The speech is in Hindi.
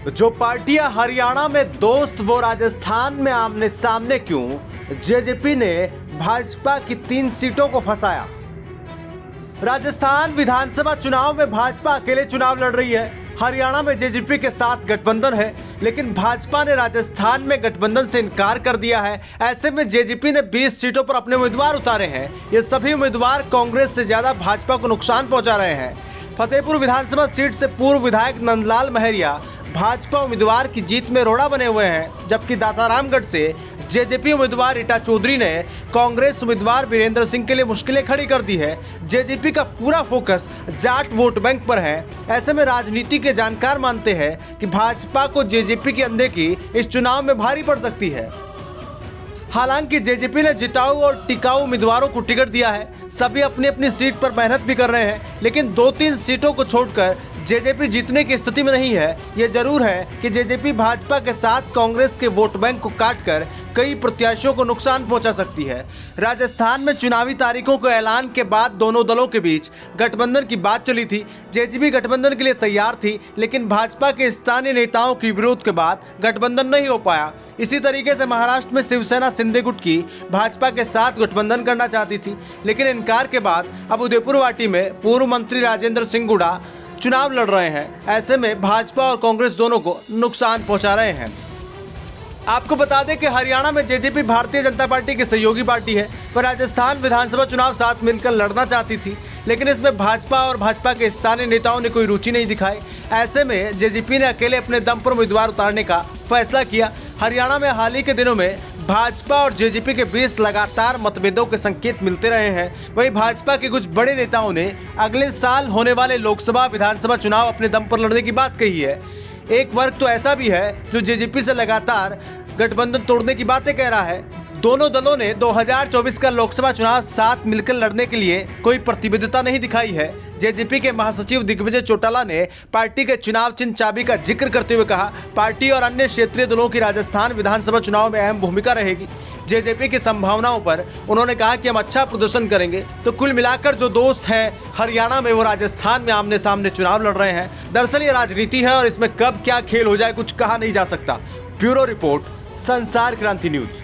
जो पार्टियां हरियाणा में दोस्त वो राजस्थान में आमने सामने क्यों? जेजेपी ने भाजपा की 3 सीटों को फंसाया। राजस्थान विधानसभा चुनाव में भाजपा अकेले चुनाव लड़ रही है। हरियाणा में जेजेपी के साथ गठबंधन है, लेकिन भाजपा ने राजस्थान में गठबंधन से इनकार कर दिया है। ऐसे में जेजेपी ने 20 सीटों पर अपने उम्मीदवार उतारे हैं। ये सभी उम्मीदवार कांग्रेस से ज्यादा भाजपा को नुकसान पहुंचा रहे हैं। फतेहपुर विधानसभा सीट से पूर्व विधायक नंदलाल महरिया भाजपा उम्मीदवार की जीत में रोड़ा बने हुए हैं, जबकि दातारामगढ़ से जेजेपी उम्मीदवार रीटा चौधरी ने कांग्रेस उम्मीदवार वीरेंद्र सिंह के लिए मुश्किलें खड़ी कर दी है। जेजेपी का पूरा फोकस जाट वोट बैंक पर है। ऐसे में राजनीति के जानकार मानते हैं कि भाजपा को जेजेपी के अनदेखी इस चुनाव में भारी पड़ सकती है। हालांकि जेजेपी ने जिताऊ और टिकाऊ उम्मीदवारों को टिकट दिया है। सभी अपनी अपनी सीट पर मेहनत भी कर रहे हैं, लेकिन 2-3 सीटों को छोड़कर जेजेपी जीतने की स्थिति में नहीं है। ये जरूर है कि जेजेपी भाजपा के साथ कांग्रेस के वोट बैंक को काटकर कई प्रत्याशियों को नुकसान पहुंचा सकती है। राजस्थान में चुनावी तारीखों के ऐलान के बाद दोनों दलों के बीच गठबंधन की बात चली थी। जेजेपी गठबंधन के लिए तैयार थी, लेकिन भाजपा के स्थानीय नेताओं के विरोध के बाद गठबंधन नहीं हो पाया। इसी तरीके से महाराष्ट्र में शिवसेना शिंदे गुट की भाजपा के साथ गठबंधन करना चाहती थी, लेकिन इनकार के बाद अब उदयपुर वाटी में पूर्व मंत्री राजेंद्र सिंह गुड़ा चुनाव लड़ रहे हैं। ऐसे में भाजपा और कांग्रेस दोनों को नुकसान पहुंचा रहे हैं। आपको बता दें कि हरियाणा में जेजेपी भारतीय जनता पार्टी की सहयोगी पार्टी है, पर राजस्थान विधानसभा चुनाव साथ मिलकर लड़ना चाहती थी, लेकिन इसमें भाजपा और भाजपा के स्थानीय नेताओं ने कोई रुचि नहीं दिखाई। ऐसे में जेजेपी ने अकेले अपने दम पर उम्मीदवार उतारने का फैसला किया। हरियाणा में हाल ही के दिनों में भाजपा और जेजेपी के बीच लगातार मतभेदों के संकेत मिलते रहे हैं। वहीं भाजपा के कुछ बड़े नेताओं ने अगले साल होने वाले लोकसभा विधानसभा चुनाव अपने दम पर लड़ने की बात कही है। एक वर्ग तो ऐसा भी है जो जेजेपी से लगातार गठबंधन तोड़ने की बातें कह रहा है। दोनों दलों ने 2024 का लोकसभा चुनाव साथ मिलकर लड़ने के लिए कोई प्रतिबद्धता नहीं दिखाई है। जेजेपी के महासचिव दिग्विजय चौटाला ने पार्टी के चुनाव चिन्ह चाबी का जिक्र करते हुए कहा, पार्टी और अन्य क्षेत्रीय दलों की राजस्थान विधानसभा चुनाव में अहम भूमिका रहेगी। जेजेपी की संभावनाओं पर उन्होंने कहा कि हम अच्छा प्रदर्शन करेंगे। तो कुल मिलाकर जो दोस्त हैं हरियाणा में, वो राजस्थान में आमने सामने चुनाव लड़ रहे हैं। दरअसल ये राजनीति है और इसमें कब क्या खेल हो जाए कुछ कहा नहीं जा सकता। ब्यूरो रिपोर्ट, संसार क्रांति न्यूज।